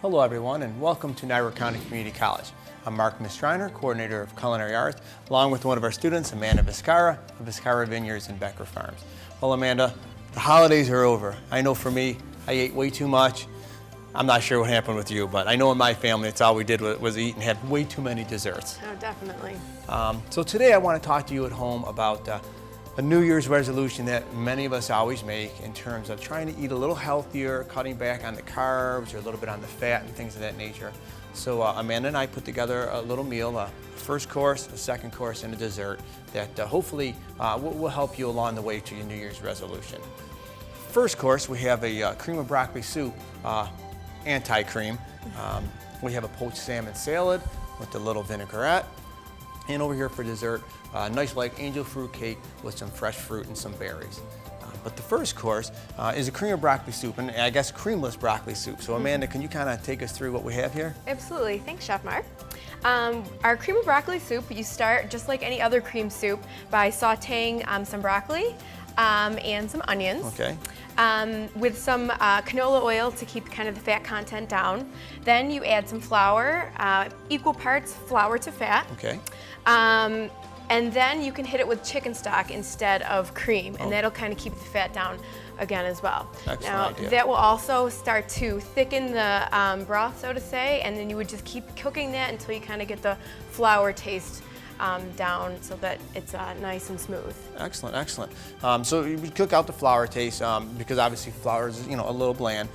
Hello everyone and welcome to Niagara County Community College. I'm Mark Mistriner, Coordinator of Culinary Arts, along with one of our students, Amanda Vizcarra, of Vizcarra Vineyards and Becker Farms. Well, Amanda, the holidays are over. I know for me, I ate way too much. I'm not sure what happened with you, but I know in my family, it's all we did was eat and had way too many desserts. Oh, definitely. So today I want to talk to you at home about a New Year's resolution that many of us always make in terms of trying to eat a little healthier, cutting back on the carbs or a little bit on the fat and things of that nature. So Amanda and I put together a little meal, a first course, a second course, and a dessert that hopefully will help you along the way to your New Year's resolution. First course, we have a cream of broccoli soup, anti-cream. We have a poached salmon salad with a little vinaigrette. And over here for dessert, nice like angel fruit cake with some fresh fruit and some berries. But the first course is a cream of broccoli soup, and I guess creamless broccoli soup. So Amanda, can you kind of take us through what we have here? Absolutely. Thanks, Chef Mark. Our cream of broccoli soup, you start just like any other cream soup by sauteing some broccoli and some onions. Okay. With some canola oil to keep kind of the fat content down. Then you add some flour, equal parts flour to fat. Okay. And then you can hit it with chicken stock instead of cream, and that'll kind of keep the fat down again as well. Excellent idea. That will also start to thicken the broth, so to say, and then you would just keep cooking that until you kind of get the flour taste down so that it's nice and smooth. Excellent, excellent. So you cook out the flour taste because obviously flour is, a little bland.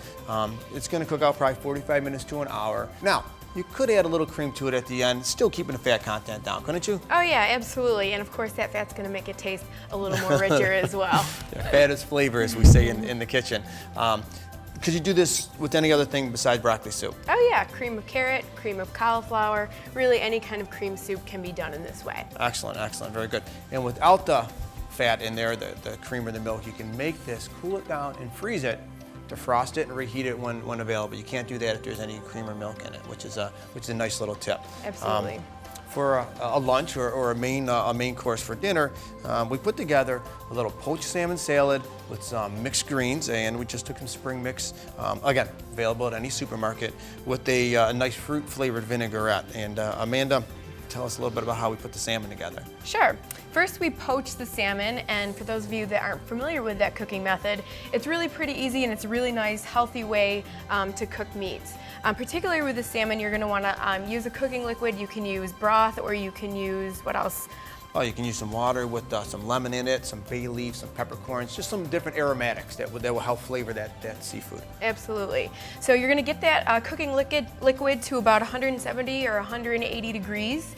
It's going to cook out probably 45 minutes to an hour. Now, you could add a little cream to it at the end, still keeping the fat content down, couldn't you? Oh yeah, absolutely. And of course that fat's going to make it taste a little more richer as well. Yeah, fat is flavor, as we say in the kitchen. Could you do this with any other thing besides broccoli soup? Oh yeah, cream of carrot, cream of cauliflower, really any kind of cream soup can be done in this way. Excellent, excellent, very good. And without the fat in there, the cream or the milk, you can make this, cool it down and freeze it, defrost it and reheat it when available. You can't do that if there's any cream or milk in it, which is a nice little tip. Absolutely. For a lunch or a main course for dinner, we put together a little poached salmon salad with some mixed greens, and we just took some spring mix, again, available at any supermarket, with a nice fruit-flavored vinaigrette. And Amanda, tell us a little bit about how we put the salmon together. Sure. First we poach the salmon, and for those of you that aren't familiar with that cooking method, it's really pretty easy and it's a really nice, healthy way to cook meats. Particularly with the salmon, you're going to want to use a cooking liquid. You can use broth, or you can use, what else? Oh, you can use some water with some lemon in it, some bay leaf, some peppercorns, just some different aromatics that will help flavor that seafood. Absolutely. So you're going to get that cooking liquid to about 170 or 180 degrees,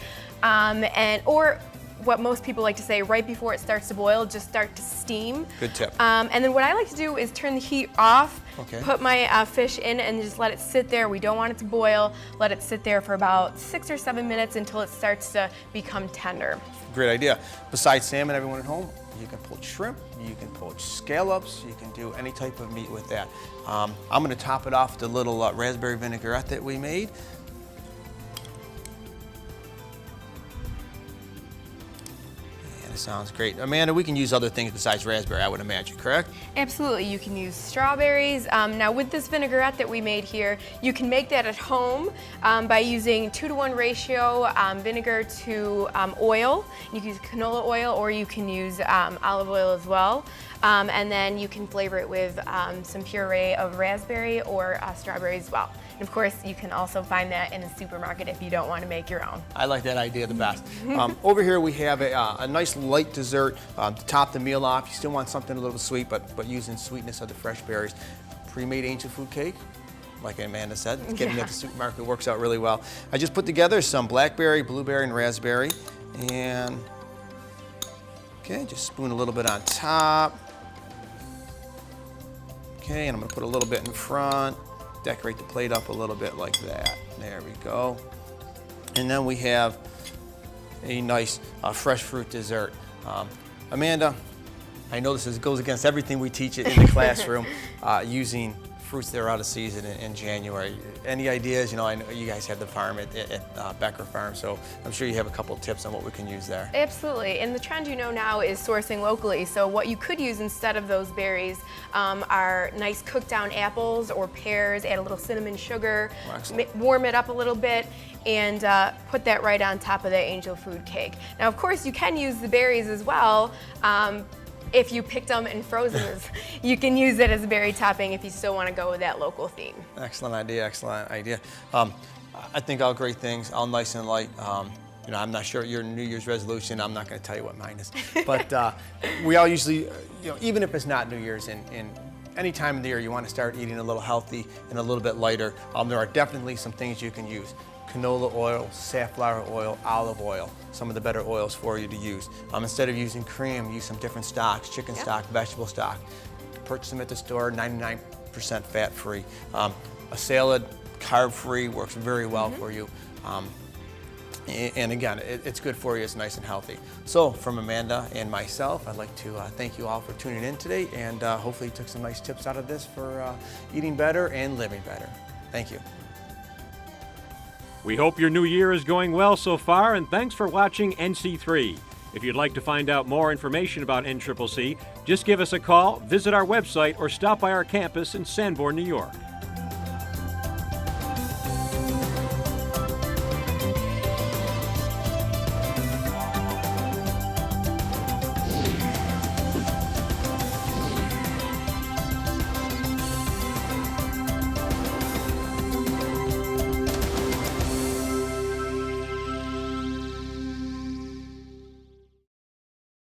or what most people like to say, right before it starts to boil, just start to steam. Good tip. And then what I like to do is turn the heat off, okay, put my fish in and just let it sit there. We don't want it to boil. Let it sit there for about 6 or 7 minutes until it starts to become tender. Great idea. Besides salmon, everyone at home, you can poach shrimp, you can poach scallops, you can do any type of meat with that. I'm going to top it off with the little raspberry vinaigrette that we made. Sounds great. Amanda, we can use other things besides raspberry, I would imagine, correct? Absolutely. You can use strawberries. Now with this vinaigrette that we made here, you can make that at home by using 2-to-1 ratio vinegar to oil. You can use canola oil, or you can use olive oil as well. And then you can flavor it with some puree of raspberry or strawberry as well. And of course, you can also find that in the supermarket if you don't want to make your own. I like that idea the best. Over here we have a nice light dessert to top the meal off. You still want something a little sweet, but using sweetness of the fresh berries. Pre-made angel food cake, like Amanda said, getting it at the supermarket works out really well. I just put together some blackberry, blueberry, and raspberry. And, okay, just spoon a little bit on top. Okay, and I'm gonna put a little bit in front. Decorate the plate up a little bit like that. There we go. And then we have a nice fresh fruit dessert. Amanda, I know this goes against everything we teach in the classroom, using fruits that are out of season in January. Any ideas? You know, I know you guys have the farm at Becker Farm, so I'm sure you have a couple of tips on what we can use there. Absolutely, and the trend now is sourcing locally. So what you could use instead of those berries are nice cooked down apples or pears, add a little cinnamon sugar, warm it up a little bit, and put that right on top of that angel food cake. Now, of course, you can use the berries as well. If you picked them and frozen them, you can use it as a berry topping if you still want to go with that local theme. Excellent idea, excellent idea. I think all great things, all nice and light. You know, I'm not sure your New Year's resolution, I'm not going to tell you what mine is. But we all usually, you know, even if it's not New Year's, in any time of the year you want to start eating a little healthy and a little bit lighter, there are definitely some things you can use. Canola oil, safflower oil, olive oil, some of the better oils for you to use. Instead of using cream, use some different stocks, chicken stock, vegetable stock. Purchase them at the store, 99% fat-free. A salad, carb-free, works very well for you. And again, it's good for you, it's nice and healthy. So from Amanda and myself, I'd like to thank you all for tuning in today, and hopefully you took some nice tips out of this for eating better and living better. Thank you. We hope your new year is going well so far, and thanks for watching NC3. If you'd like to find out more information about NCCC, just give us a call, visit our website, or stop by our campus in Sanborn, New York.